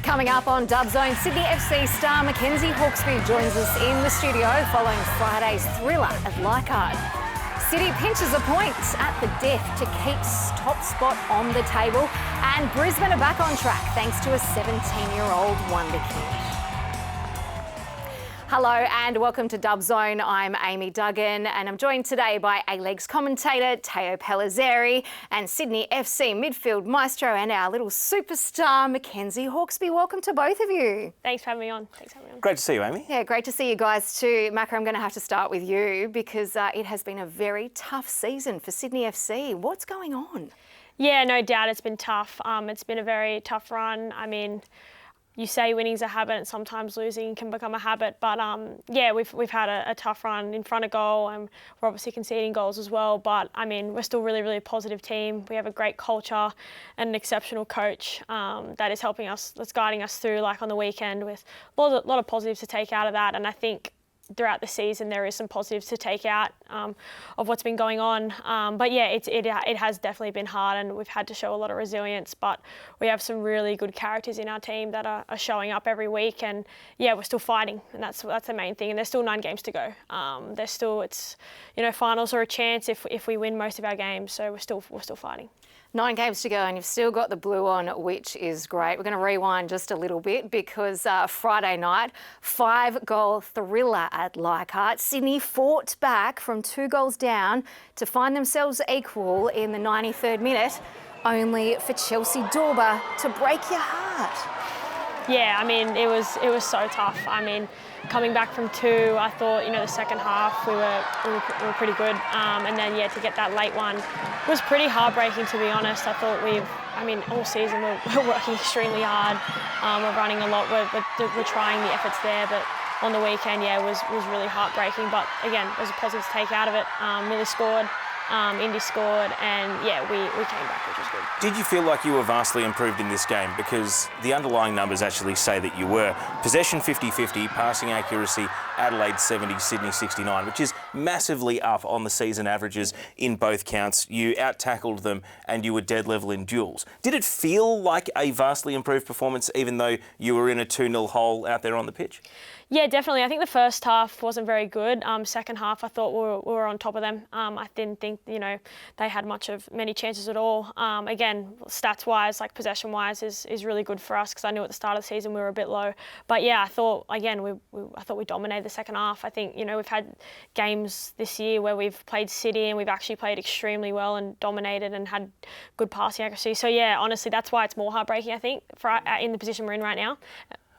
Coming up on Dub Zone, Sydney FC star Mackenzie Hawkesby joins us in the studio following Friday's thriller at Leichhardt. City pinches a point at the death to keep top spot on the table, and Brisbane are back on track thanks to a 17-year-old wonder kid. Hello and welcome to Dub Zone. I'm Amy Duggan and I'm joined today by A-League's commentator Teo Pellizzeri and Sydney FC midfield maestro and our little superstar Mackenzie Hawkesby. Welcome to both of you. Thanks for having me on. Great to see you, Amy. Yeah, great to see you guys too. Macca, I'm going to have to start with you because it has been a very tough season for Sydney FC. What's going on? Yeah, no doubt it's been tough. It's been a very tough run. I mean, you say winning's a habit and sometimes losing can become a habit. But yeah, we've had a tough run in front of goal and we're obviously conceding goals as well. But I mean, we're still really, really positive team. We have a great culture and an exceptional coach that is helping us, that's guiding us through like on the weekend with a lot of positives to take out of that. And I think throughout the season there is some positives to take out of what's been going on. But yeah, it has definitely been hard and we've had to show a lot of resilience, but we have some really good characters in our team that are showing up every week, and yeah, we're still fighting, and that's the main thing. And there's still 9 games to go. It's finals are a chance if we win most of our games, so we're still fighting. 9 games to go and you've still got the blue on, which is great. We're going to rewind just a little bit because Friday night, 5-goal thriller at Leichhardt. Sydney fought back from 2 goals down to find themselves equal in the 93rd minute, only for Chelsea Dorber to break your heart. Yeah, I mean, it was so tough. I mean, coming back from 2, I thought, the second half we were pretty good. And then, yeah, to get that late one was pretty heartbreaking, to be honest. I thought all season we're working extremely hard. We're running a lot. We're trying the efforts there, but on the weekend, yeah, it was really heartbreaking. But again, there's a positive to take out of it. Millie scored. Indy scored, and yeah, we came back, which was good. Did you feel like you were vastly improved in this game? Because the underlying numbers actually say that you were. Possession 50-50, passing accuracy Adelaide 70, Sydney 69, which is massively up on the season averages in both counts. You out-tackled them and you were dead level in duels. Did it feel like a vastly improved performance even though you were in a 2-0 hole out there on the pitch? Yeah, definitely. I think the first half wasn't very good. Second half, I thought we were on top of them. I didn't think, they had many chances at all. Again, stats-wise, like possession-wise, is really good for us because I knew at the start of the season we were a bit low. But yeah, I thought we dominated the second half. I think, we've had games this year where we've played City and we've actually played extremely well and dominated and had good passing accuracy. So yeah, honestly, that's why it's more heartbreaking, I think, in the position we're in right now.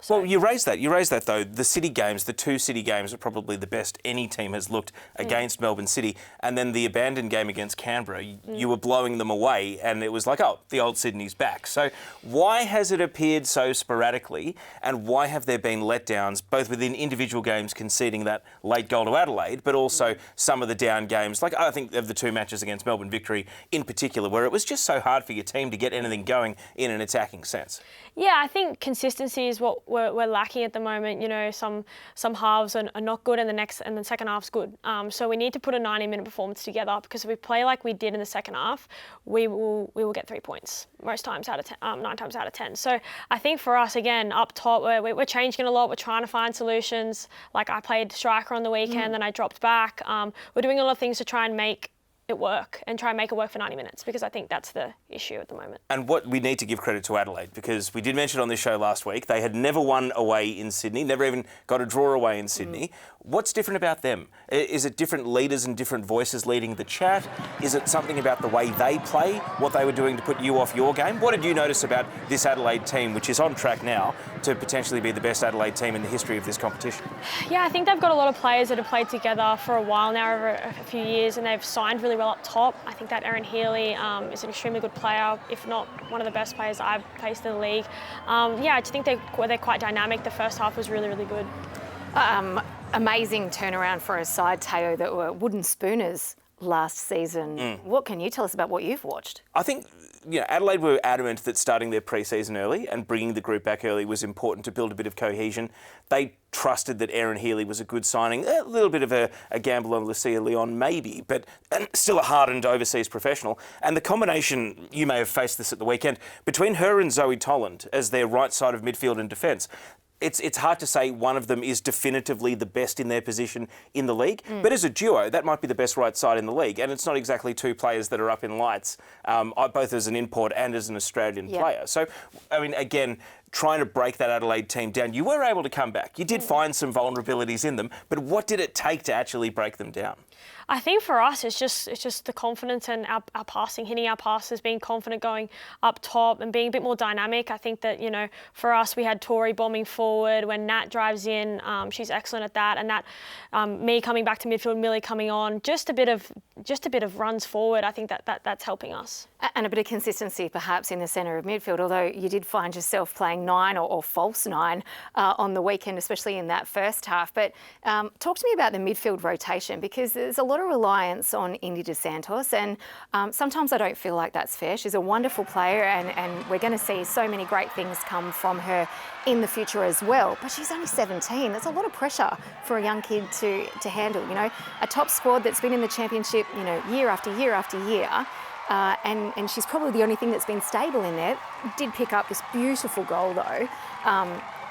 So. Well, you raised that though. The City games, the 2 City games are probably the best any team has looked against Melbourne City. And then the abandoned game against Canberra, you were blowing them away and it was like, oh, the old Sydney's back. So why has it appeared so sporadically and why have there been letdowns, both within individual games conceding that late goal to Adelaide, but also some of the down games, like I think of the 2 matches against Melbourne Victory in particular, where it was just so hard for your team to get anything going in an attacking sense? Yeah, I think consistency is what we're lacking at the moment. Some halves are not good and the second half's good. So we need to put a 90-minute performance together because if we play like we did in the second half, we will get 3 points most times out of 10, 9 times out of 10. So I think for us, again, up top, we're changing a lot. We're trying to find solutions. Like I played striker on the weekend, then I dropped back. We're doing a lot of things to try and make it work and try and make it work for 90 minutes because I think that's the issue at the moment. And what we need to give credit to Adelaide because we did mention on this show last week they had never won away in Sydney, never even got a draw away in Sydney. What's different about them? Is it different leaders and different voices leading the chat? Is it something about the way they play, what they were doing to put you off your game? What did you notice about this Adelaide team, which is on track now to potentially be the best Adelaide team in the history of this competition? Yeah, I think they've got a lot of players that have played together for a while now, over a few years, and they've signed really well up top. I think that Aaron Healy is an extremely good player, if not one of the best players I've faced in the league. Yeah, I just think they're quite dynamic. The first half was really, really good. Amazing turnaround for a side, Teo, that were wooden spooners last season. What can you tell us about what you've watched? I think Adelaide were adamant that starting their pre-season early and bringing the group back early was important to build a bit of cohesion. They trusted that Erin Healy was a good signing. A little bit of a gamble on Lucia Leon, maybe, but still a hardened overseas professional. And the combination, you may have faced this at the weekend, between her and Zoe Tolland as their right side of midfield and defence, it's hard to say one of them is definitively the best in their position in the league. But as a duo, that might be the best right side in the league. And it's not exactly two players that are up in lights, both as an import and as an Australian player. So, I mean, again, trying to break that Adelaide team down, you were able to come back. You did find some vulnerabilities in them, but what did it take to actually break them down? I think for us, it's just the confidence and our passing, hitting our passes, being confident going up top and being a bit more dynamic. I think that, for us, we had Tori bombing forward. When Nat drives in, she's excellent at that. And that, me coming back to midfield, Millie coming on, just a bit of runs forward. I think that's helping us. And a bit of consistency perhaps in the centre of midfield, although you did find yourself playing 9 or false 9 on the weekend, especially in that first half. But talk to me about the midfield rotation, because there's a lot of reliance on Indy DeSantos, and sometimes I don't feel like that's fair. She's a wonderful player, and we're going to see so many great things come from her in the future as well. But she's only 17. There's a lot of pressure for a young kid to handle. A top squad that's been in the championship, year after year after year. And she's probably the only thing that's been stable in there. Did pick up this beautiful goal though.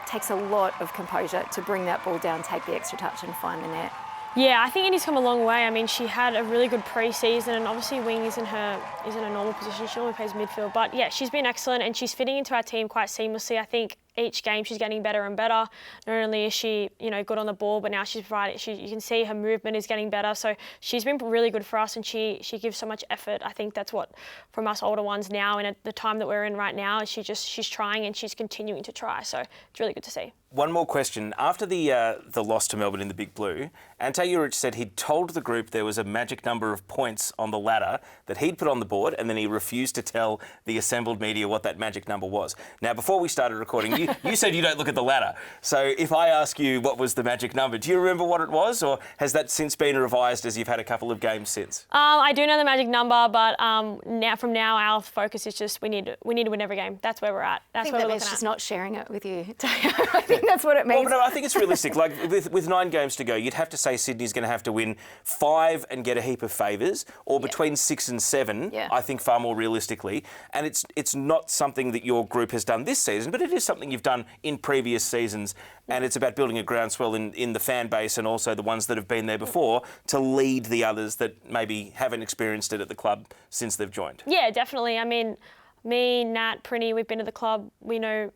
Takes a lot of composure to bring that ball down, take the extra touch and find the net. Yeah, I think Indy's come a long way. I mean, she had a really good pre-season, and obviously wing isn't a normal position. She normally plays midfield, but yeah, she's been excellent and she's fitting into our team quite seamlessly. I think each game she's getting better and better. Not only is she, good on the ball, but now she's provided. You can see her movement is getting better. So she's been really good for us, and she gives so much effort. I think that's what from us older ones now, and at the time that we're in right now, is she's trying and she's continuing to try. So it's really good to see. One more question. After the loss to Melbourne in the Big Blue, Ante Juric said he'd told the group there was a magic number of points on the ladder that he'd put on the board, and then he refused to tell the assembled media what that magic number was. Now, before we started recording, you said you don't look at the ladder. So if I ask you what was the magic number, do you remember what it was, or has that since been revised as you've had a couple of games since? I do know the magic number, but now our focus is just we need to win every game. That's where we're at. That's where we're looking at. She's not sharing it with you. I think that's what it means. Well, no, I think it's realistic. Like with 9 games to go, you'd have to say Sydney's going to have to win 5 and get a heap of favours, or between 6 and 7. I think far more realistically. And it's not something that your group has done this season, but it is something you've done in previous seasons. And it's about building a groundswell in the fan base and also the ones that have been there before to lead the others that maybe haven't experienced it at the club since they've joined. Yeah, definitely. I mean, me, Nat, Prinny, we've been to the club. We know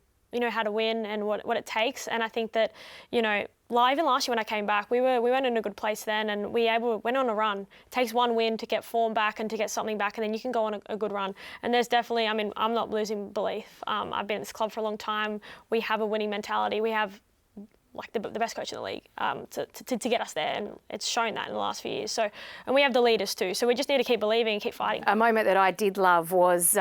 how to win and what it takes. And I think that, even last year when I came back, we weren't in a good place then, and went on a run. It takes one win to get form back and to get something back, and then you can go on a good run. And there's definitely, I'm not losing belief. I've been at this club for a long time. We have a winning mentality. We have the best coach in the league to get us there, and it's shown that in the last few years. So, and we have the leaders too. So we just need to keep believing and keep fighting. A moment that I did love was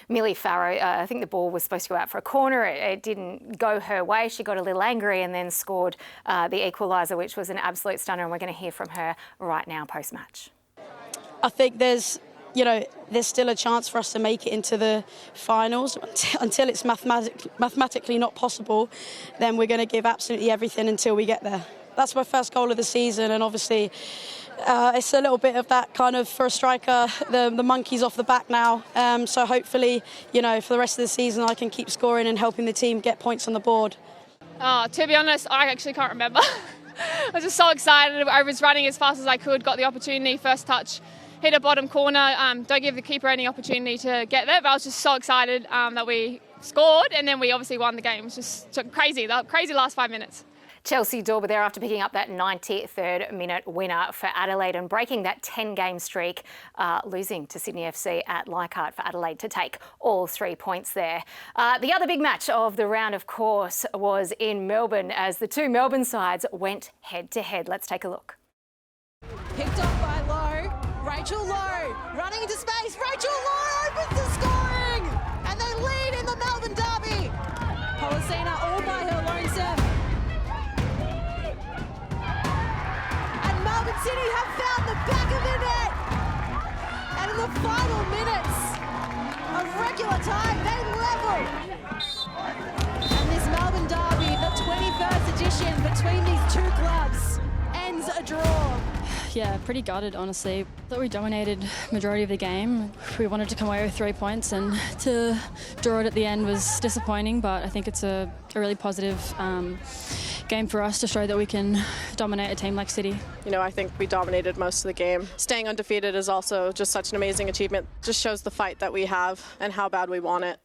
Millie Farrow. I think the ball was supposed to go out for a corner. It didn't go her way. She got a little angry and then scored the equaliser, which was an absolute stunner. And we're going to hear from her right now post-match. I think there's still a chance for us to make it into the finals. Until it's mathematically not possible, then we're going to give absolutely everything until we get there. That's my first goal of the season, and obviously it's a little bit of that kind of, for a striker, the monkey's off the back now. So hopefully, for the rest of the season, I can keep scoring and helping the team get points on the board. To be honest, I actually can't remember. I was just so excited. I was running as fast as I could, got the opportunity, first touch, hit a bottom corner. Don't give the keeper any opportunity to get there, but I was just so excited that we scored, and then we obviously won the game. It was just crazy, the crazy last 5 minutes. Chelsea Dorber there after picking up that 93rd minute winner for Adelaide and breaking that 10-game streak, losing to Sydney FC at Leichhardt for Adelaide to take all 3 points there. The other big match of the round, of course, was in Melbourne as the two Melbourne sides went head-to-head. Let's take a look. Picked up by Lowe. Rachel Lowe running into space. Rachel Lowe opens the scoring, and they lead in the Melbourne derby. Pellizzeri all by her lonesome. And Melbourne City have found the back of the net. And in the final minutes, a on regular time, they level. And this Melbourne derby, the 21st edition between these two clubs, ends a draw. Yeah, pretty gutted, honestly. Thought we dominated majority of the game. We wanted to come away with 3 points, and to draw it at the end was disappointing, but I think it's a really positive game for us to show that we can dominate a team like City. You know, I think we dominated most of the game. Staying undefeated is also just such an amazing achievement. Just shows the fight that we have and how bad we want it.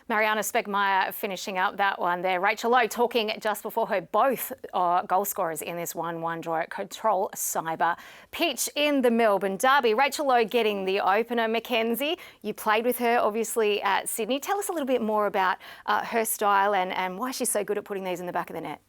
Mariana Speckmeyer finishing up that one there. Rachel Lowe talking just before her, both goal scorers in this 1-1 draw at Control Cyber pitch in the Melbourne derby. Rachel Lowe getting the opener. Mackenzie, you played with her obviously at Sydney. Tell us a little bit more about her style and why she's so good at putting these in the back of the net.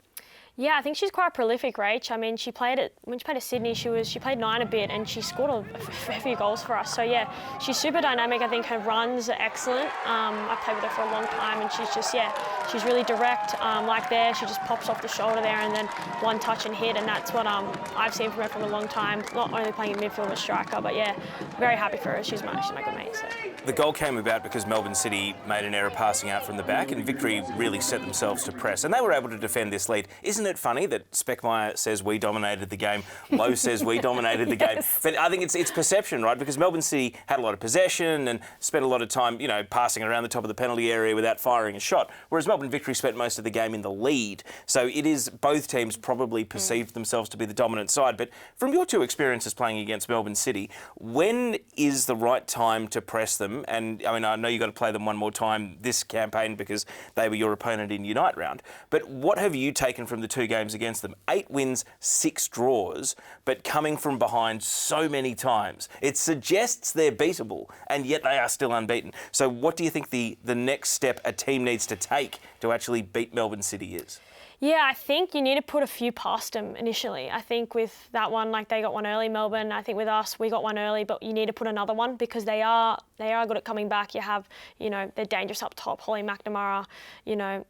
Yeah, I think she's quite prolific, Rach. I mean, when she played at Sydney, she played 9 a bit, and she scored a fair few goals for us. So yeah, she's super dynamic. I think her runs are excellent. I played with her for a long time, and she's really direct. Like there, she just pops off the shoulder there, and then one touch and hit, and that's what I've seen from her from a long time. Not only playing in midfield but striker, but yeah, very happy for her. She's my good mate. So. The goal came about because Melbourne City made an error passing out from the back, and Victory really set themselves to press, and they were able to defend this lead. Isn't it funny that Speckmeyer says we dominated the game, Lowe says we dominated the game? Yes. But I think it's perception, right? Because Melbourne City had a lot of possession and spent a lot of time, passing around the top of the penalty area without firing a shot, whereas Melbourne Victory spent most of the game in the lead. So it is, both teams probably perceived themselves to be the dominant side. But from your two experiences playing against Melbourne City, when is the right time to press them? And I mean, I know you've got to play them one more time this campaign because they were your opponent in Unite round. But what have you taken from the two games against them? 8 wins, 6 draws, but coming from behind so many times. It suggests they're beatable, and yet they are still unbeaten. So what do you think the next step a team needs to take to actually beat Melbourne City is? Yeah, I think you need to put a few past them initially. I think with that one, like they got one early, Melbourne. I think with us, we got one early, but you need to put another one because they are good at coming back. You have, they're dangerous up top. Holly McNamara,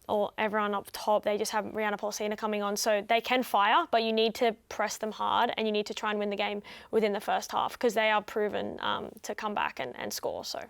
or everyone up top. They just have Rihanna Pellizzeri coming on, so they can fire, but you need to press them hard and you need to try and win the game within the first half because they are proven to come back and score. So.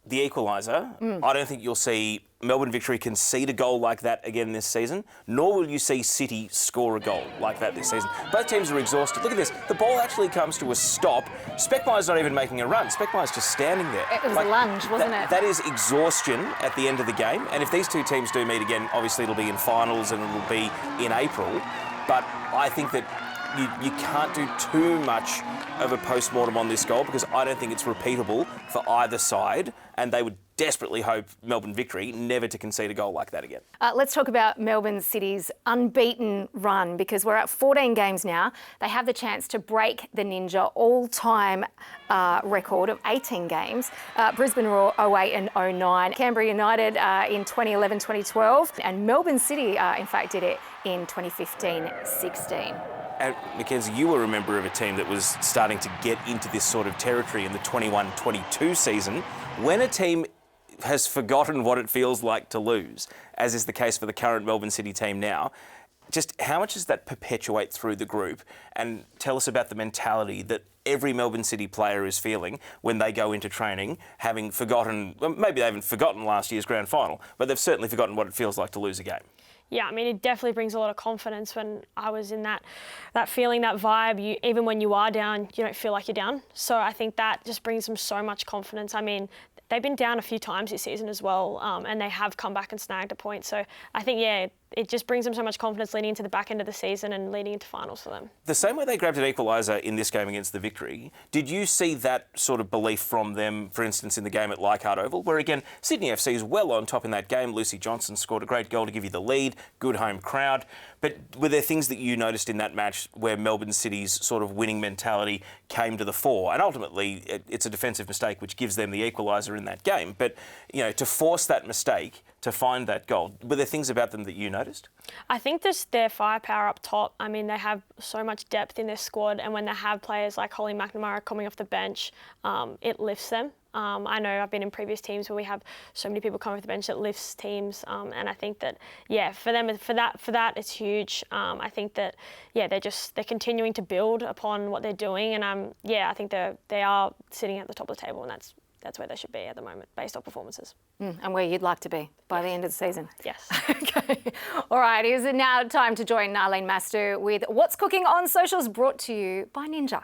The equaliser, I don't think you'll see Melbourne Victory concede a goal like that again this season, nor will you see City score a goal like that this season. Both teams are exhausted. Look at this. The ball actually comes to a stop. Speckmeyer's not even making a run. Speckmeyer's just standing there. It was a lunge, wasn't it? That is exhaustion at the end of the game. And if these two teams do meet again, obviously it'll be in finals and it'll be in April. But I think that you can't do too much of a post-mortem on this goal because I don't think it's repeatable for either side, and they would desperately hope Melbourne Victory never to concede a goal like that again. Let's talk about Melbourne City's unbeaten run because we're at 14 games now. They have the chance to break the Ninja all-time record of 18 games. Brisbane Roar 08 and 09, Canberra United in 2011-2012, and Melbourne City, in fact, did it in 2015-16. And Mackenzie, you were a member of a team that was starting to get into this sort of territory in the 21-22 season. When a team has forgotten what it feels like to lose, as is the case for the current Melbourne City team now, just how much does that perpetuate through the group? And tell us about the mentality that every Melbourne City player is feeling when they go into training, having forgotten, well, maybe they haven't forgotten last year's grand final, but they've certainly forgotten what it feels like to lose a game. Yeah, I mean, it definitely brings a lot of confidence when I was in that feeling, that vibe. Even when you are down, you don't feel like you're down. So I think that just brings them so much confidence. I mean, they've been down a few times this season as well, and they have come back and snagged a point. So I think, yeah, it just brings them so much confidence leading into the back end of the season and leading into finals for them. The same way they grabbed an equaliser in this game against the Victory, did you see that sort of belief from them, for instance, in the game at Leichhardt Oval, where again, Sydney FC is well on top in that game. Lucy Johnson scored a great goal to give you the lead, good home crowd. But were there things that you noticed in that match where Melbourne City's sort of winning mentality came to the fore? And ultimately, it's a defensive mistake which gives them the equaliser in that game. But, to force that mistake, to find that goal, were there things about them that you noticed? I think just their firepower up top. I mean, they have so much depth in their squad, and when they have players like Holly McNamara coming off the bench, it lifts them. I know I've been in previous teams where we have so many people coming off the bench that lifts teams, and I think that, yeah, for them, for that, it's huge. I think that, yeah, they're continuing to build upon what they're doing, and I think they are sitting at the top of the table, and that's that's where they should be at the moment, based on performances. And where you'd like to be by the end of the season. Yes. Okay. All right, is it now time to join Nalin Mastou with What's Cooking on Socials, brought to you by Ninja.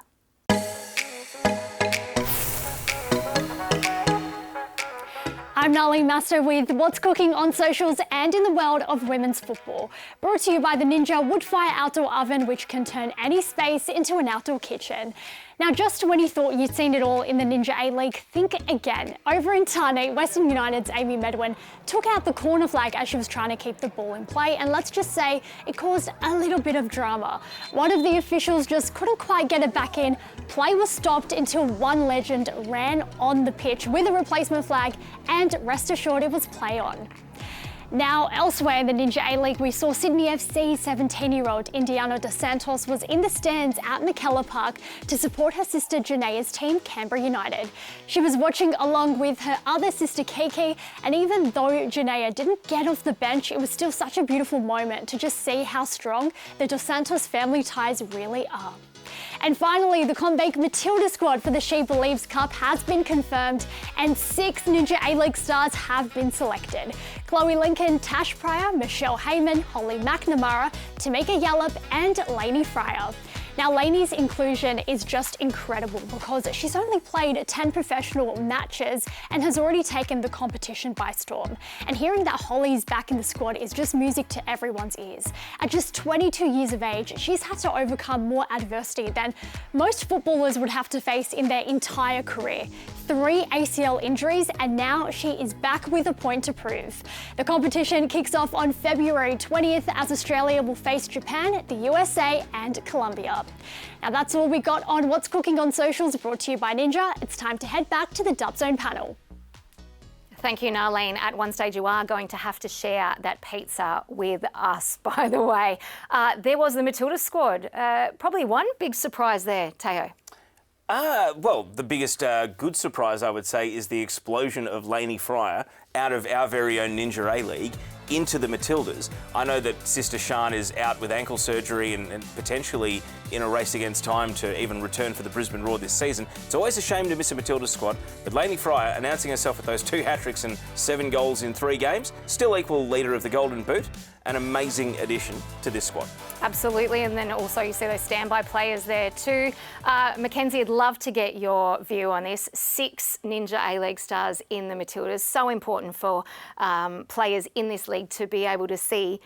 I'm Nalin Mastou with What's Cooking on Socials and in the world of women's football. Brought to you by the Ninja Woodfire Outdoor Oven, which can turn any space into an outdoor kitchen. Now, just when you thought you'd seen it all in the Ninja A-League, think again. Over in Tarney, Western United's Amy Medwin took out the corner flag as she was trying to keep the ball in play, and let's just say it caused a little bit of drama. One of the officials just couldn't quite get it back in. Play was stopped until one legend ran on the pitch with a replacement flag, and rest assured it was play on. Now, elsewhere in the Ninja A-League, we saw Sydney FC 17-year-old Indiana Dos Santos was in the stands at McKellar Park to support her sister Janaea's team, Canberra United. She was watching along with her other sister Kiki, and even though Janaea didn't get off the bench, it was still such a beautiful moment to just see how strong the Dos Santos family ties really are. And finally, the Combank Matilda squad for the She Believes Cup has been confirmed, and 6 Ninja A-League stars have been selected. Chloe Lincoln, Tash Pryor, Michelle Heyman, Holly McNamara, Tamika Yallop and Lainey Fryer. Now, Lainey's inclusion is just incredible because she's only played 10 professional matches and has already taken the competition by storm. And hearing that Holly's back in the squad is just music to everyone's ears. At just 22 years of age, she's had to overcome more adversity than most footballers would have to face in their entire career. 3 ACL injuries, and now she is back with a point to prove. The competition kicks off on February 20th as Australia will face Japan, the USA and Colombia. Now that's all we got on What's Cooking on Socials, brought to you by Ninja. It's time to head back to the Dub Zone panel. Thank you, Nalin. At one stage, you are going to have to share that pizza with us, by the way. There was the Matilda squad. Probably one big surprise there, Teo. Well, the biggest good surprise, I would say, is the explosion of Lainey Fryer out of our very own Ninja A-League into the Matildas. I know that Sister Sian is out with ankle surgery and potentially in a race against time to even return for the Brisbane Roar this season. It's always a shame to miss a Matildas squad, but Lainey Fryer announcing herself with those 2 hat-tricks and 7 goals in 3 games, still equal leader of the Golden Boot, an amazing addition to this squad. Absolutely, and then also you see those standby players there too. Mackenzie, I'd love to get your view on this. 6 Ninja A-League stars in the Matildas. So important for players in this league to be able to see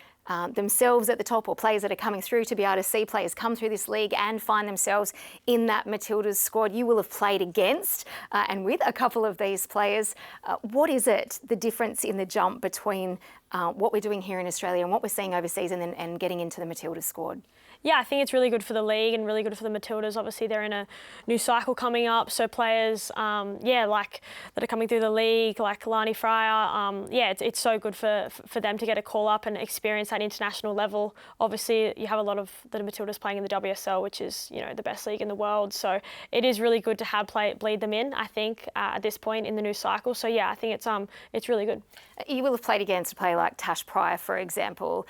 themselves at the top, or players that are coming through to be able to see players come through this league and find themselves in that Matildas squad. You will have played against and with a couple of these players. What is it, the difference in the jump between what we're doing here in Australia and what we're seeing overseas and getting into the Matildas squad? Yeah, I think it's really good for the league and really good for the Matildas. Obviously, they're in a new cycle coming up, so players, like that are coming through the league, like Lainey Fryer, it's so good for them to get a call up and experience that international level. Obviously, you have a lot of the Matildas playing in the WSL, which is the best league in the world. So it is really good to have bleed them in. I think at this point in the new cycle. So yeah, I think it's really good. You will have played against a player like Tash Pryor, for example.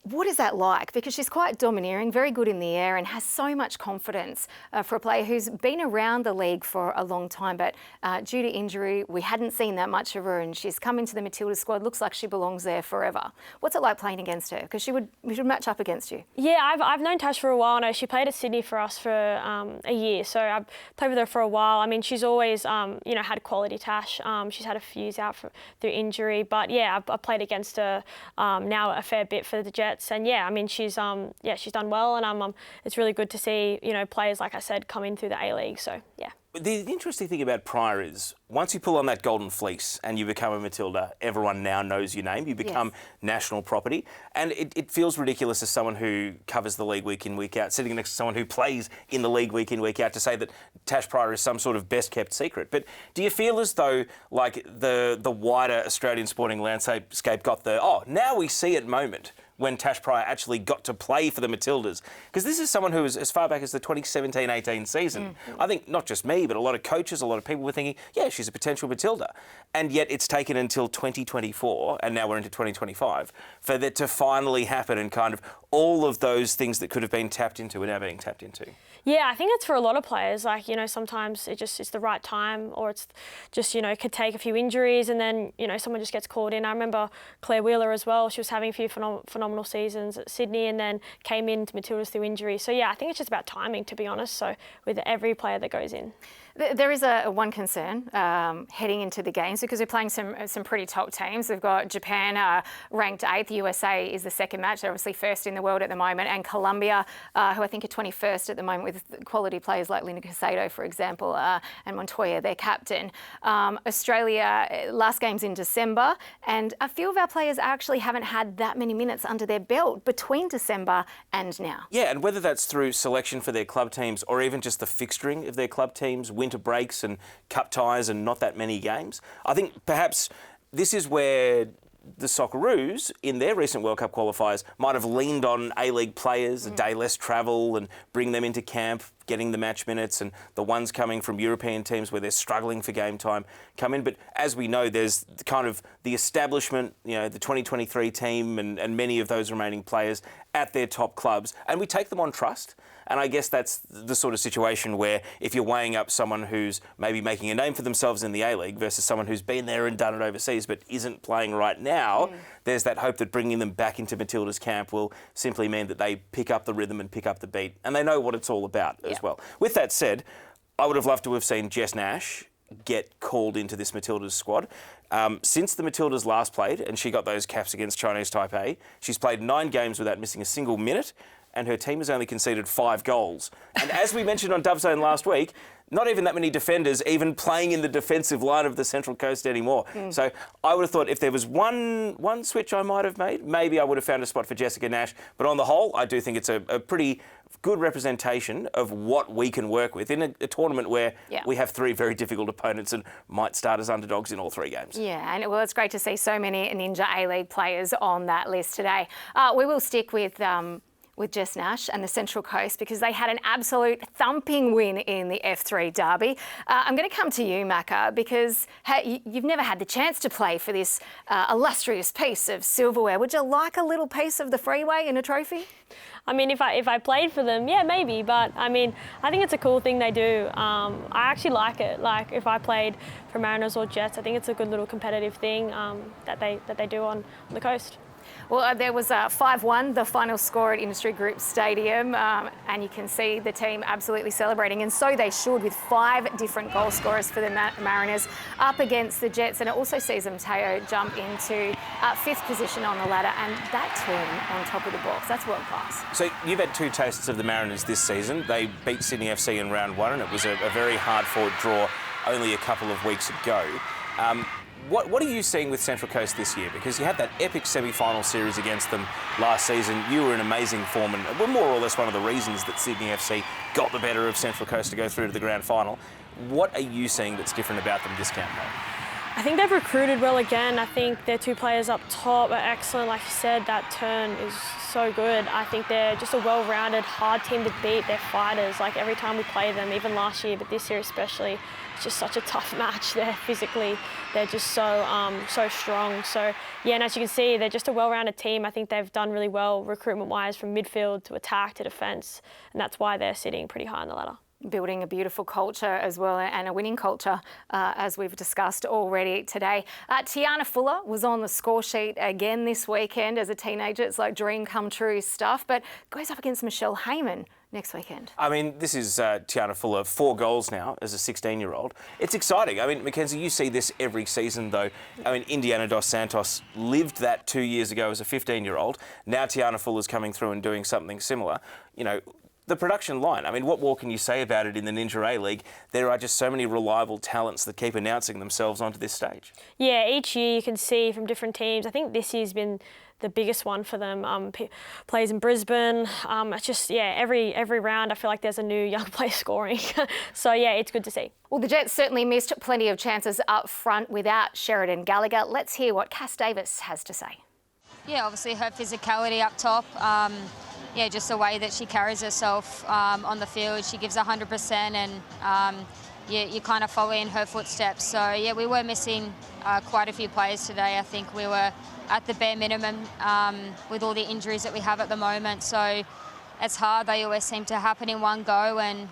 What is that like? Because she's quite domineering, very good in the air and has so much confidence for a player who's been around the league for a long time, but due to injury, we hadn't seen that much of her, and she's come into the Matilda squad. Looks like she belongs there forever. What's it like playing against her? Because we should match up against you. Yeah, I've known Tash for a while now. She played at Sydney for us for a year, so I've played with her for a while. I mean, she's always had quality Tash. She's had a few years out through injury, but yeah, I've played against her now a fair bit for the Jets. And yeah, I mean, she's done well, and it's really good to see players, like I said, come in through the A-League. So yeah. The interesting thing about Pryor is once you pull on that golden fleece and you become a Matilda, everyone now knows your name. You become national property. And it feels ridiculous as someone who covers the league week in, week out, sitting next to someone who plays in the league week in, week out, to say that Tash Pryor is some sort of best-kept secret. But do you feel as though, like, the wider Australian sporting landscape got the, now we see it moment when Tash Pryor actually got to play for the Matildas. Because this is someone who was as far back as the 2017-18 season. I think not just me, but a lot of coaches, a lot of people were thinking, yeah, she's a potential Matilda. And yet it's taken until 2024, and now we're into 2025, for that to finally happen, and kind of all of those things that could have been tapped into are now being tapped into. Yeah, I think it's for a lot of players. Like, you know, sometimes it's the right time, or it's just, you know, could take a few injuries and then, you know, someone just gets called in. I remember Claire Wheeler as well. She was having a few phenomenal seasons at Sydney and then came into Matildas through injury. So, yeah, I think it's just about timing, to be honest. So, with every player that goes in. There is one concern heading into the games, because we're playing some pretty top teams. We've got Japan ranked 8th, USA is the second match. They're obviously first in the world at the moment, and Colombia, who I think are 21st at the moment, with quality players like Linda Casado, for example, and Montoya, their captain. Australia, last game's in December, and a few of our players actually haven't had that many minutes under their belt between December and now. Yeah, and whether that's through selection for their club teams or even just the fixturing of their club teams, winter breaks and cup ties and not that many games. I think perhaps this is where the Socceroos, in their recent World Cup qualifiers, might have leaned on A-League players, a day less travel, and bring them into camp, getting the match minutes, and the ones coming from European teams where they're struggling for game time come in. But as we know, there's kind of the establishment, you know, the 2023 team and many of those remaining players at their top clubs, and we take them on trust. And I guess that's the sort of situation where if you're weighing up someone who's maybe making a name for themselves in the A-League versus someone who's been there and done it overseas but isn't playing right now, there's that hope that bringing them back into Matilda's camp will simply mean that they pick up the rhythm and pick up the beat, and they know what it's all about as well. With that said, I would have loved to have seen Jess Nash get called into this Matildas squad. Since the Matildas last played, and she got those caps against Chinese Taipei, she's played 9 games without missing a single minute, and her team has only conceded 5 goals. And as we mentioned on Dub Zone last week, not even that many defenders even playing in the defensive line of the Central Coast anymore. So I would have thought if there was one switch I might have made, maybe I would have found a spot for Jessica Nash. But on the whole, I do think it's a pretty good representation of what we can work with in a tournament where we have 3 very difficult opponents and might start as underdogs in all 3 games. Yeah, and well, it's great to see so many Ninja A-League players on that list today. We will stick with Jess Nash and the Central Coast, because they had an absolute thumping win in the F3 derby. I'm going to come to you, Macca, because you've never had the chance to play for this illustrious piece of silverware. Would you like a little piece of the freeway in a trophy? I mean, if I played for them, yeah, maybe. But I mean, I think it's a cool thing they do. I actually like it. Like, if I played for Mariners or Jets, I think it's a good little competitive thing that they do on the coast. Well, there was 5-1, the final score at Industry Group Stadium, and you can see the team absolutely celebrating, and so they should, with 5 different goal scorers for the Mariners up against the Jets. And it also sees Mateo jump into 5th position on the ladder, and that team on top of the box, that's world class. So you've had 2 tastes of the Mariners this season. They beat Sydney FC in round 1, and it was a very hard-fought draw only a couple of weeks ago. What are you seeing with Central Coast this year? Because you had that epic semi-final series against them last season. You were in amazing form and were more or less one of the reasons that Sydney FC got the better of Central Coast to go through to the grand final. What are you seeing that's different about them this campaign? I think they've recruited well again. I think their 2 players up top are excellent. Like you said, that turn is so good. I think they're just a well-rounded, hard team to beat. They're fighters. Like, every time we play them, even last year, but this year especially, it's just such a tough match. They're physically, they're just so strong. So yeah, and as you can see, they're just a well-rounded team. I think they've done really well recruitment-wise, from midfield to attack to defence, and that's why they're sitting pretty high on the ladder. Building a beautiful culture as well, and a winning culture, as we've discussed already today. Tiana Fuller was on the score sheet again this weekend as a teenager. It's like dream come true stuff, but goes up against Michelle Heyman next weekend. I mean, this is Tiana Fuller, 4 goals now as a 16-year-old. It's exciting. I mean, Mackenzie, you see this every season, though. I mean, Indiana Dos Santos lived that 2 years ago as a 15-year-old. Now Tiana Fuller's coming through and doing something similar. You know, the production line, I mean, what more can you say about it in the Ninja A-League? There are just so many reliable talents that keep announcing themselves onto this stage. Yeah, each year you can see from different teams. I think this year's been the biggest one for them. Plays in Brisbane. It's just, yeah, every round I feel like there's a new young player scoring. So, yeah, it's good to see. Well, the Jets certainly missed plenty of chances up front without Sheridan Gallagher. Let's hear what Cass Davis has to say. Yeah, obviously her physicality up top. Yeah, just the way that she carries herself on the field. She gives 100% and you kind of follow in her footsteps. So, yeah, we were missing quite a few players today. I think we were at the bare minimum with all the injuries that we have at the moment. So it's hard. They always seem to happen in one go. And,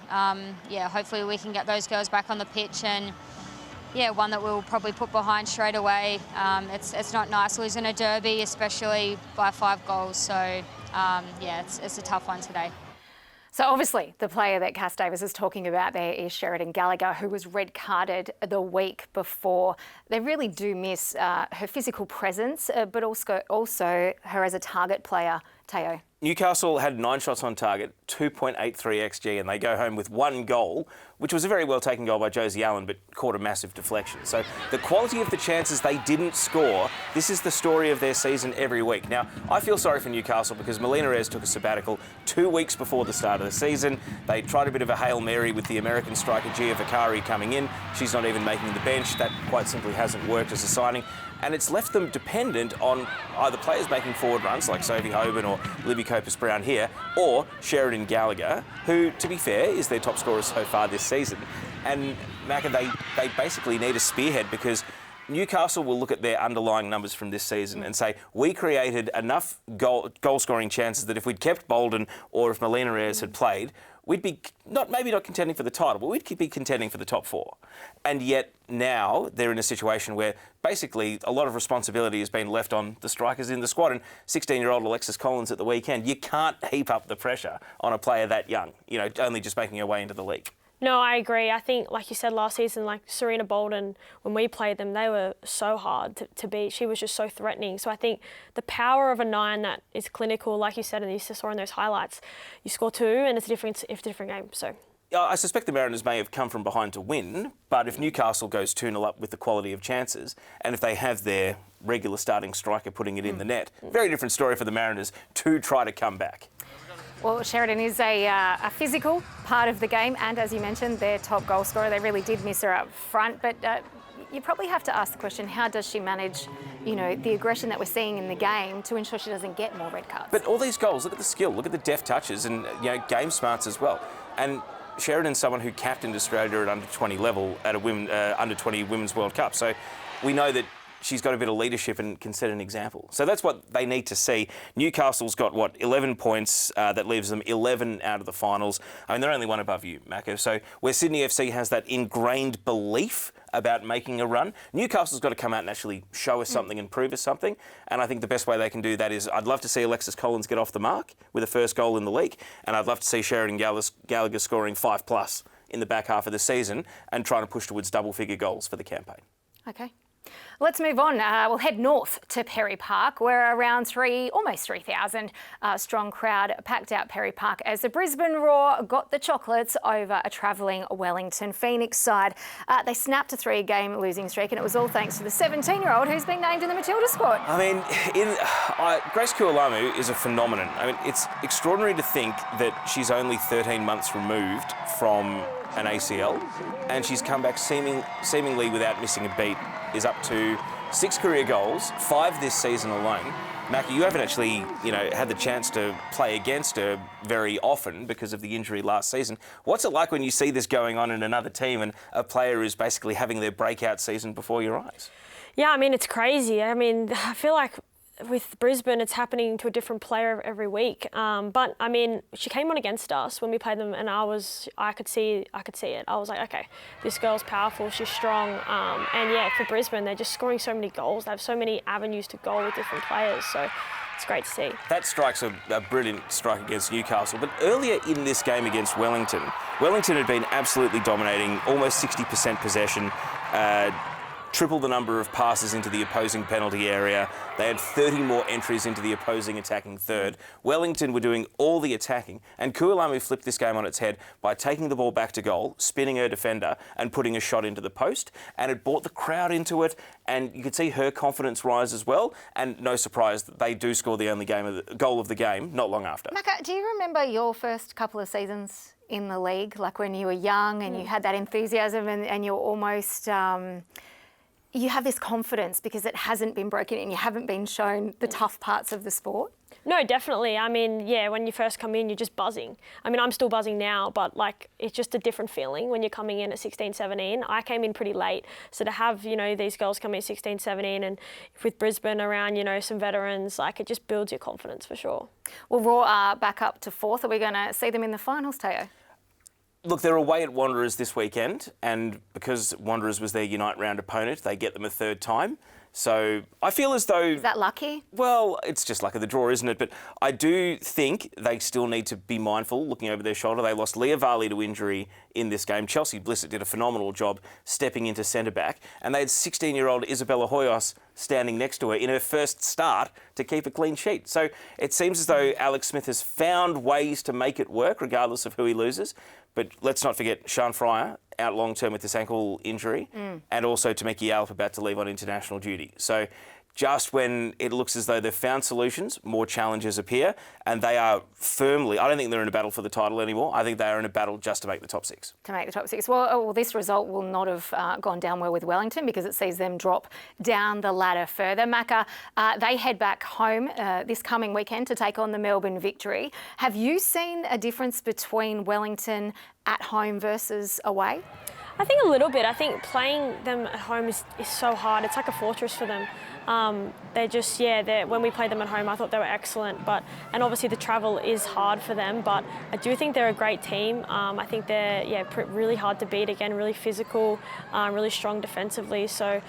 yeah, hopefully we can get those girls back on the pitch and, yeah, one that we'll probably put behind straight away. It's not nice losing a derby, especially by 5 goals. So, yeah, it's a tough one today. So obviously the player that Cass Davis is talking about there is Sheridan Gallagher, who was red carded the week before. They really do miss her physical presence, but also her as a target player, Teo. Newcastle had 9 shots on target, 2.83 XG, and they go home with 1 goal, which was a very well taken goal by Josie Allen, but caught a massive deflection. So the quality of the chances they didn't score, this is the story of their season every week. Now, I feel sorry for Newcastle because Melina Reyes took a sabbatical 2 weeks before the start of the season. They tried a bit of a Hail Mary with the American striker Gia Vicari coming in. She's not even making the bench. That quite simply hasn't worked as a signing. And it's left them dependent on either players making forward runs like Sophie Hoban or Libby Copus-Brown here, or Sheridan Gallagher, who, to be fair, is their top scorer so far this season. And, Macca, they basically need a spearhead because Newcastle will look at their underlying numbers from this season and say, we created enough goal-scoring chances that if we'd kept Bolden or if Melina Reyes had played, we'd be maybe not contending for the title, but we'd be contending for the top 4. And yet now they're in a situation where basically a lot of responsibility has been left on the strikers in the squad. And 16-year-old Alexis Collins at the weekend, you can't heap up the pressure on a player that young, only just making her way into the league. No, I agree. I think, like you said last season, like Serena Bolden, when we played them, they were so hard to beat. She was just so threatening. So I think the power of a 9 that is clinical, like you said, and you saw in those highlights, you score 2 and it's a different game. So I suspect the Mariners may have come from behind to win, but if Newcastle goes 2-0 up with the quality of chances, and if they have their regular starting striker putting it in the net, very different story for the Mariners to try to come back. Well, Sheridan is a physical part of the game, and as you mentioned, their top goal scorer. They really did miss her up front, but you probably have to ask the question, how does she manage, the aggression that we're seeing in the game to ensure she doesn't get more red cards? But all these goals, look at the skill, look at the deft touches and, game smarts as well. And Sheridan's someone who captained Australia at under-20 level at a under-20 Women's World Cup. So we know that she's got a bit of leadership and can set an example. So that's what they need to see. Newcastle's got, 11 points. That leaves them 11 out of the finals. I mean, they're only 1 above you, Macca. So where Sydney FC has that ingrained belief about making a run, Newcastle's got to come out and actually show us something and prove us something. And I think the best way they can do that is I'd love to see Alexis Collins get off the mark with a first goal in the league. And I'd love to see Sheridan Gallagher scoring 5+ in the back half of the season and trying to push towards double-figure goals for the campaign. Okay. Let's move on. We'll head north to Perry Park, where around almost 3,000 strong crowd packed out Perry Park as the Brisbane Roar got the chocolates over a travelling Wellington Phoenix side. They snapped a 3-game losing streak, and it was all thanks to the 17-year-old who's been named in the Matilda squad. I mean, Grace Kualamu is a phenomenon. I mean, it's extraordinary to think that she's only 13 months removed from an ACL, and she's come back seemingly without missing a beat, is up to 6 career goals, 5 this season alone. Mackie, you haven't actually, had the chance to play against her very often because of the injury last season. What's it like when you see this going on in another team and a player is basically having their breakout season before your eyes? Yeah, I mean, it's crazy. I mean, I feel like with Brisbane, it's happening to a different player every week. But I mean, she came on against us when we played them, and I could see it. I was like, okay, this girl's powerful, she's strong. And yeah, for Brisbane, they're just scoring so many goals. They have so many avenues to goal with different players. So it's great to see. That strike's a brilliant strike against Newcastle. But earlier in this game against Wellington had been absolutely dominating, almost 60% possession. Triple the number of passes into the opposing penalty area. They had 30 more entries into the opposing attacking third. Wellington were doing all the attacking, and Kualamu flipped this game on its head by taking the ball back to goal, spinning her defender and putting a shot into the post, and it brought the crowd into it, and you could see her confidence rise as well, and no surprise that they do score the only goal of the game not long after. Macca, do you remember your first couple of seasons in the league, like when you were young and you had that enthusiasm and you're almost... you have this confidence because it hasn't been broken in, you haven't been shown the tough parts of the sport? No, definitely. I mean, yeah, when you first come in, you're just buzzing. I mean, I'm still buzzing now, but like, it's just a different feeling when you're coming in at 16, 17. I came in pretty late. So to have, you know, these girls come in at 16, 17 and with Brisbane around, you know, some veterans, like it just builds your confidence for sure. Well, Raw are back up to 4th. Are we going to see them in the finals, Teo? Look, they're away at Wanderers this weekend, and because Wanderers was their Unite round opponent, they get them a third time. So I feel as though... Is that lucky? Well, it's just luck of the draw, isn't it? But I do think they still need to be mindful, looking over their shoulder. They lost Leah Varley to injury in this game. Chelsea Blissett did a phenomenal job stepping into centre-back. And they had 16-year-old Isabella Hoyos standing next to her in her first start to keep a clean sheet. So it seems as though Alex Smith has found ways to make it work, regardless of who he loses. But let's not forget Sian Fryer out long-term with this ankle injury, and also Tameki Yalp about to leave on international duty. So just when it looks as though they've found solutions, more challenges appear, and they are firmly... I don't think they're in a battle for the title anymore. I think they are in a battle just to make the top 6. To make the top 6. Well, this result will not have gone down well with Wellington because it sees them drop down the ladder further. Macca, they head back home this coming weekend to take on the Melbourne Victory. Have you seen a difference between Wellington at home versus away? I think a little bit. I think playing them at home is so hard. It's like a fortress for them. They're just, when we played them at home, I thought they were excellent. And obviously the travel is hard for them, but I do think they're a great team. I think they're, really hard to beat again, really physical, really strong defensively. So,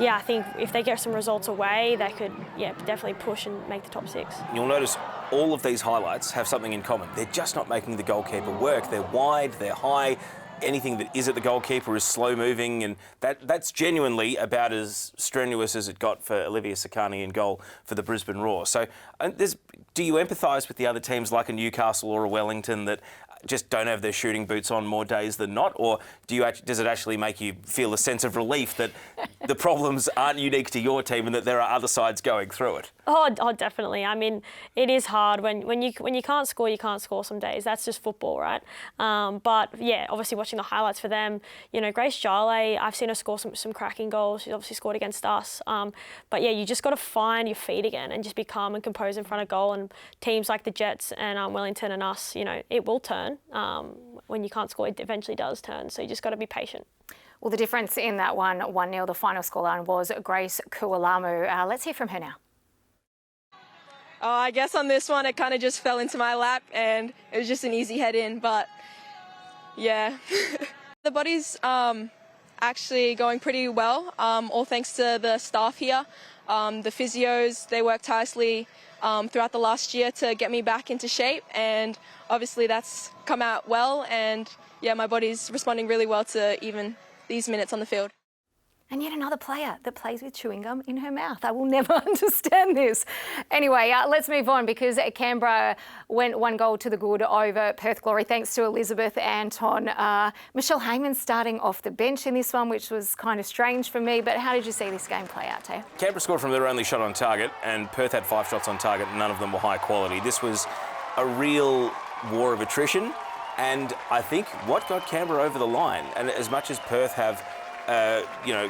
I think if they get some results away, they could, definitely push and make the top 6. You'll notice all of these highlights have something in common. They're just not making the goalkeeper work. They're wide, they're high. Anything that is at the goalkeeper is slow-moving, and that's genuinely about as strenuous as it got for Olivia Sakani in goal for the Brisbane Roar. So do you empathise with the other teams like a Newcastle or a Wellington that just don't have their shooting boots on more days than not, or does it actually make you feel a sense of relief that the problems aren't unique to your team and that there are other sides going through it? Oh, definitely. I mean, it is hard when you can't score. You can't score some days. That's just football, right? But obviously watching the highlights for them, Grace Jale, I've seen her score some cracking goals. She's obviously scored against us. But you just got to find your feet again and just be calm and composed in front of goal. And teams like the Jets and Wellington and us, it will turn. When you can't score, it eventually does turn. So you just got to be patient. Well, the difference in that 1-0, the final scoreline was Grace Kualamu. Let's hear from her now. I guess on this one, it kind of just fell into my lap and it was just an easy head in, but yeah. The body's actually going pretty well, all thanks to the staff here. The physios, they worked tirelessly throughout the last year to get me back into shape, and obviously that's come out well, and my body's responding really well to even these minutes on the field. And yet another player that plays with chewing gum in her mouth. I will never understand this. Anyway, let's move on because Canberra went 1 goal to the good over Perth Glory thanks to Elizabeth Anton. Michelle Hangman starting off the bench in this one, which was kind of strange for me. But how did you see this game play out, Teo? Canberra scored from their only shot on target, and Perth had 5 shots on target, and none of them were high quality. This was a real war of attrition, and I think what got Canberra over the line, and as much as Perth have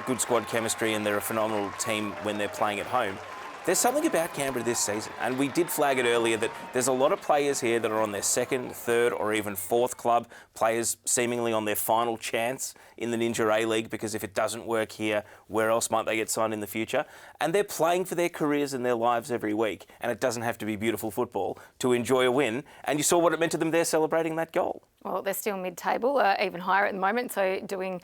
good squad chemistry and they're a phenomenal team when they're playing at home, there's something about Canberra this season, and we did flag it earlier that there's a lot of players here that are on their 2nd, 3rd or even 4th club, players seemingly on their final chance in the Ninja A-League, because if it doesn't work here, where else might they get signed in the future? And they're playing for their careers and their lives every week, and it doesn't have to be beautiful football to enjoy a win, and you saw what it meant to them there celebrating that goal. Well, they're still mid-table, even higher at the moment, so doing...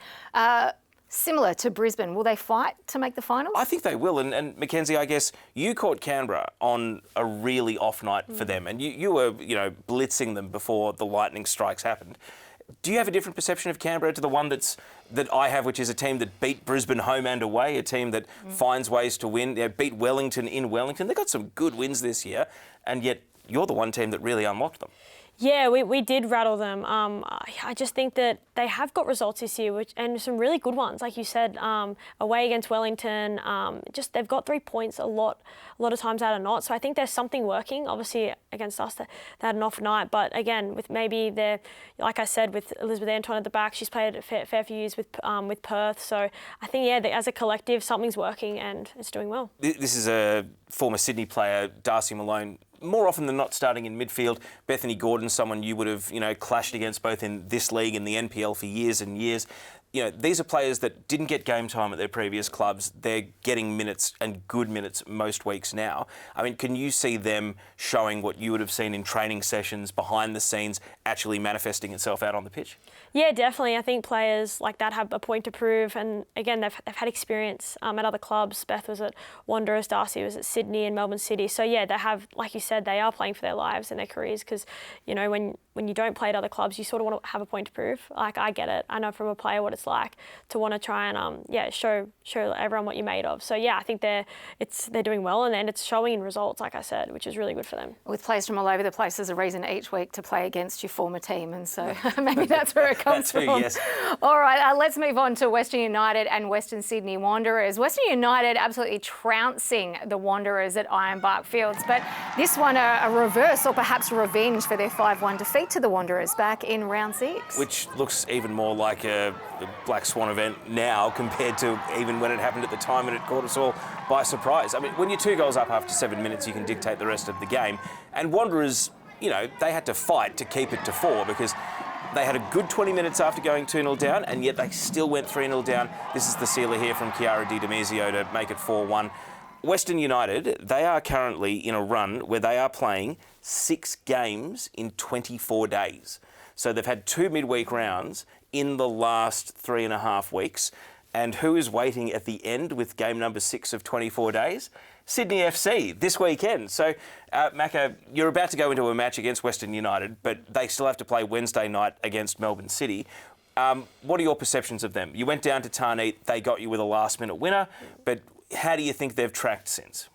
similar to Brisbane. Will they fight to make the finals? I think they will. And Mackenzie, I guess you caught Canberra on a really off night for them, and you were, blitzing them before the lightning strikes happened. Do you have a different perception of Canberra to the one that I have, which is a team that beat Brisbane home and away, a team that finds ways to win, beat Wellington in Wellington? They got some good wins this year, and yet you're the one team that really unlocked them. Yeah, we did rattle them. I just think that they have got results this year, and some really good ones, like you said, away against Wellington. Just they've got 3 points a lot of times out of not. So I think there's something working. Obviously against us, they had an off night, but again, with maybe like I said, with Elizabeth Anton at the back, she's played a fair few years with Perth. So I think as a collective, something's working and it's doing well. This is a former Sydney player, Darcy Malone. More often than not starting in midfield. Bethany Gordon, someone you would have, clashed against both in this league and the NPL for years and years. These are players that didn't get game time at their previous clubs. They're getting minutes and good minutes most weeks now. I mean, can you see them showing what you would have seen in training sessions behind the scenes actually manifesting itself out on the pitch? Yeah, definitely. I think players like that have a point to prove. And again, they've had experience at other clubs. Beth was at Wanderers, Darcy was at Sydney and Melbourne City. So yeah, they have, like you said, they are playing for their lives and their careers because, when you don't play at other clubs, you sort of want to have a point to prove. Like, I get it. I know from a player what it's like to want to try and show everyone what you're made of. So yeah, I think they're doing well and it's showing in results, like I said, which is really good for them. With players from all over the place, there's a reason each week to play against your former team, and so maybe that's where it comes from. Yes. All right, let's move on to Western United and Western Sydney Wanderers. Western United absolutely trouncing the Wanderers at Ironbark Fields, but this one a reverse or perhaps revenge for their 5-1 defeat to the Wanderers back in round 6. Which looks even more like a Black Swan event now compared to even when it happened at the time, and it caught us all by surprise. I mean, when you're 2 goals up after 7 minutes, you can dictate the rest of the game. And Wanderers, they had to fight to keep it to 4 because they had a good 20 minutes after going 2-0 down, and yet they still went 3-0 down. This is the sealer here from Chiara Di Demizio to make it 4-1. Western United, they are currently in a run where they are playing 6 games in 24 days. So they've had 2 midweek rounds in the last 3.5 weeks. And who is waiting at the end with game number 6 of 24 days? Sydney FC this weekend. So, Macca, you're about to go into a match against Western United, but they still have to play Wednesday night against Melbourne City. What are your perceptions of them? You went down to Tarneet, they got you with a last-minute winner, but how do you think they've tracked since?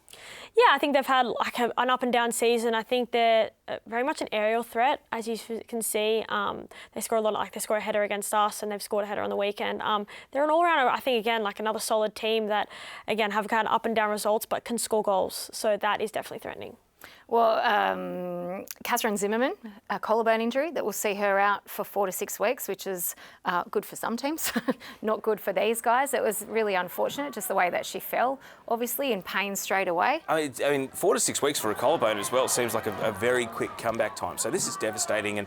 Yeah, I think they've had like an up and down season. I think they're very much an aerial threat, as you can see. They score a lot, they score a header against us, and they've scored a header on the weekend. They're an all-rounder, I think, again, like another solid team that, again, have kind of up and down results, but can score goals. So that is definitely threatening. Well, Catherine Zimmerman, a collarbone injury that will see her out for 4 to 6 weeks, which is good for some teams, not good for these guys. It was really unfortunate, just the way that she fell, obviously, in pain straight away. I mean 4 to 6 weeks for a collarbone as well seems like a very quick comeback time. So this is devastating, and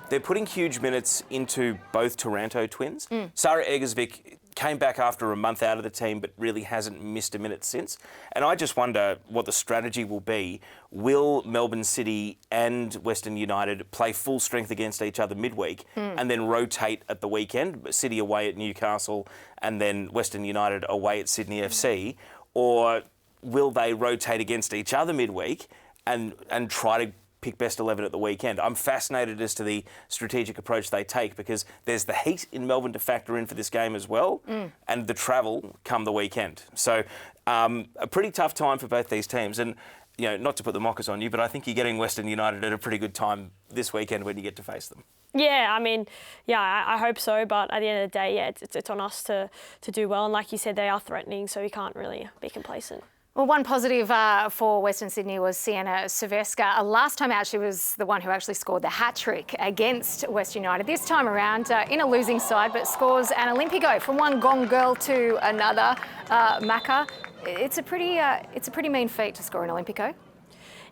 they're putting huge minutes into both Taranto twins. Sarah Egersvik came back after a month out of the team, but really hasn't missed a minute since. And I just wonder what the strategy will be. Will Melbourne City and Western United play full strength against each other midweek and then rotate at the weekend? City away at Newcastle and then Western United away at Sydney FC? Or will they rotate against each other midweek and try to pick best 11 at the weekend? I'm fascinated as to the strategic approach they take because there's the heat in Melbourne to factor in for this game as well and the travel come the weekend. So a pretty tough time for both these teams. And, not to put the mockers on you, but I think you're getting Western United at a pretty good time this weekend when you get to face them. Yeah, I mean, I hope so. But at the end of the day, it's on us to do well. And like you said, they are threatening, so we can't really be complacent. Well, one positive for Western Sydney was Sienna Silveska. Last time out, she was the one who actually scored the hat-trick against West United. This time around, in a losing side, but scores an Olympico from one Gong girl to another. Macca, it's a pretty mean feat to score an Olympico.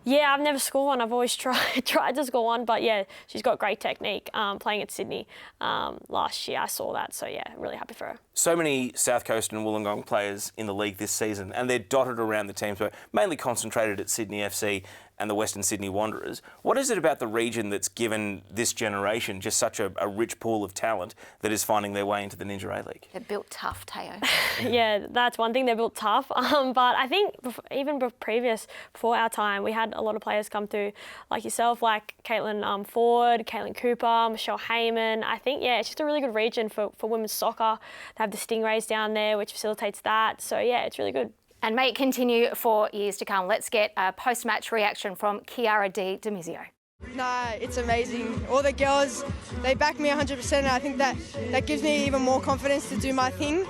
Yeah, I've never scored one. I've always tried to score one, but yeah, she's got great technique. Playing at Sydney last year, I saw that. So yeah, really happy for her. So many South Coast and Wollongong players in the league this season, and they're dotted around the teams, but mainly concentrated at Sydney FC and the Western Sydney Wanderers. What is it about the region that's given this generation just such a rich pool of talent that is finding their way into the Ninja A-League? They're built tough, Teo. Yeah, that's one thing, they're built tough. But I think even before our time, we had a lot of players come through like yourself, like Caitlin Ford, Caitlin Cooper, Michelle Heyman. I think, it's just a really good region for women's soccer. They have the Stingrays down there, which facilitates that. So yeah, it's really good. And may it continue for years to come. Let's get a post-match reaction from Chiara Di Demizio. Nah, it's amazing. All the girls, they back me 100%, and I think that gives me even more confidence to do my thing.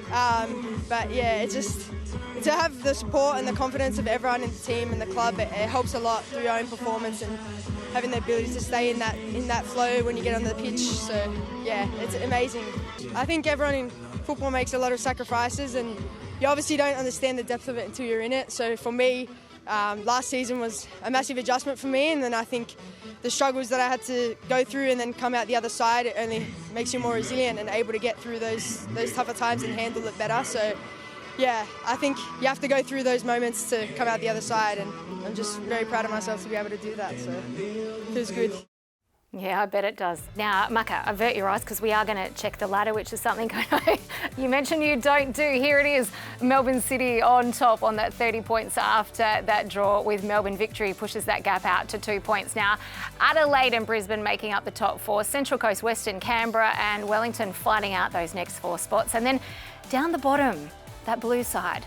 But yeah, it's just to have the support and the confidence of everyone in the team and the club. It helps a lot through your own performance and having the ability to stay in that flow when you get on the pitch. So yeah, it's amazing. I think everyone in football makes a lot of sacrifices, and you obviously don't understand the depth of it until you're in it. So for me, last season was a massive adjustment for me, and then I think the struggles that I had to go through and then come out the other side, it only makes you more resilient and able to get through those tougher times and handle it better. So yeah, I think you have to go through those moments to come out the other side, and I'm just very proud of myself to be able to do that. So it feels good. Yeah, I bet it does. Now, Macca, avert your eyes because we are going to check the ladder, which is something you mentioned you don't do. Here it is, Melbourne City on top on that 30 points after that draw, with Melbourne victory pushes that gap out to 2 points now. Adelaide and Brisbane making up the top four. Central Coast, Western, Canberra and Wellington fighting out those next four spots. And then down the bottom, that blue side,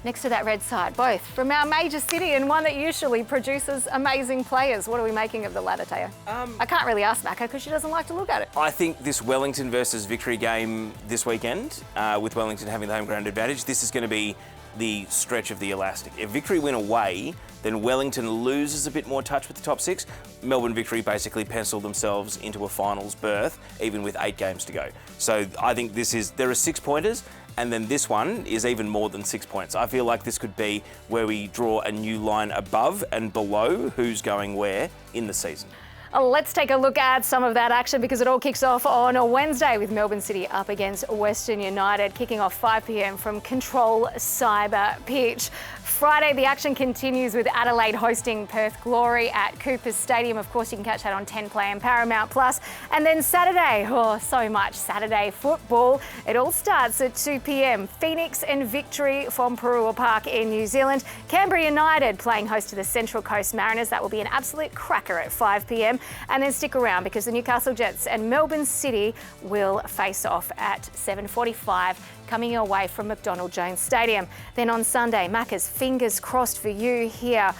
next to that red side, both from our major city and one that usually produces amazing players. What are we making of the ladder, Teo? I can't really ask Macca because she doesn't like to look at it. I think this Wellington versus Victory game this weekend, with Wellington having the home ground advantage, this is going to be the stretch of the elastic. If Victory win away, then Wellington loses a bit more touch with the top six. Melbourne Victory basically pencil themselves into a finals berth, even with 8 games to go. So I think there are 6 pointers, and then this one is even more than 6 points. I feel like this could be where we draw a new line above and below who's going where in the season. Let's take a look at some of that action because it all kicks off on a Wednesday with Melbourne City up against Western United, kicking off 5 p.m. from Control Cyber Pitch. Friday, the action continues with Adelaide hosting Perth Glory at Coopers Stadium. Of course, you can catch that on 10 Play and Paramount Plus. And then Saturday, so much Saturday football. It all starts at 2 p.m. Phoenix and Victory from Parua Park in New Zealand. Canberra United playing host to the Central Coast Mariners. That will be an absolute cracker at 5 p.m. And then stick around because the Newcastle Jets and Melbourne City will face off at 7:45. Coming your way from McDonald Jones Stadium. Then on Sunday, Macca's fingers crossed for you here.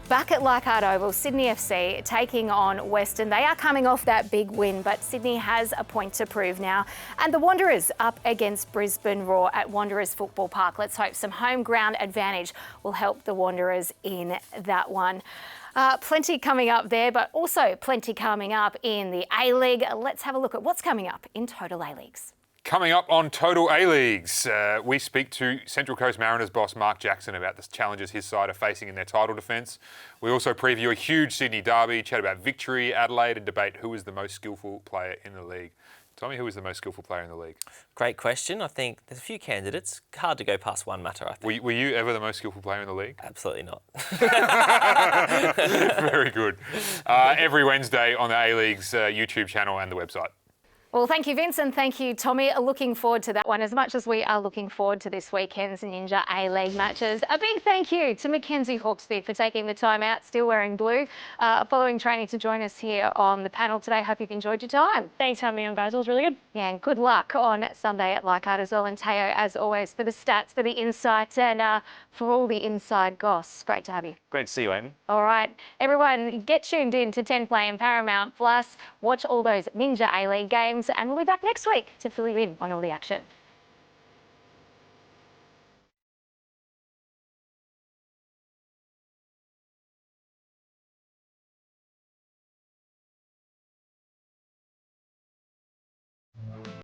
Back at Leichhardt Oval, Sydney FC taking on Western. They are coming off that big win, but Sydney has a point to prove now. And the Wanderers up against Brisbane Roar at Wanderers Football Park. Let's hope some home ground advantage will help the Wanderers in that one. Plenty coming up there, but also plenty coming up in the A-League. Let's have a look at what's coming up in Total A-Leagues. Coming up on Total A-Leagues, we speak to Central Coast Mariners boss Mark Jackson about the challenges his side are facing in their title defence. We also preview a huge Sydney derby, chat about Victory, Adelaide, and debate who is the most skillful player in the league. Tommy, who is the most skillful player in the league? Great question. I think there's a few candidates. Hard to go past one matter, I think. Were you ever the most skillful player in the league? Absolutely not. Very good. Every Wednesday on the A-League's YouTube channel and the website. Well, thank you, Vince, and thank you, Tommy. Looking forward to that one as much as we are looking forward to this weekend's Ninja A-League matches. A big thank you to Mackenzie Hawkesby for taking the time out, still wearing blue, following training to join us here on the panel today. Hope you've enjoyed your time. Thanks for having me on, guys. It was really good. Yeah, and good luck on Sunday at Leichhardt as well. And Teo, as always, for the stats, for the insights, and for all the inside goss. Great to have you. Great to see you, Amy. All right, everyone, get tuned in to 10 Play and Paramount Plus. Watch all those Ninja A-League games, and we'll be back next week to fill you in on all the action.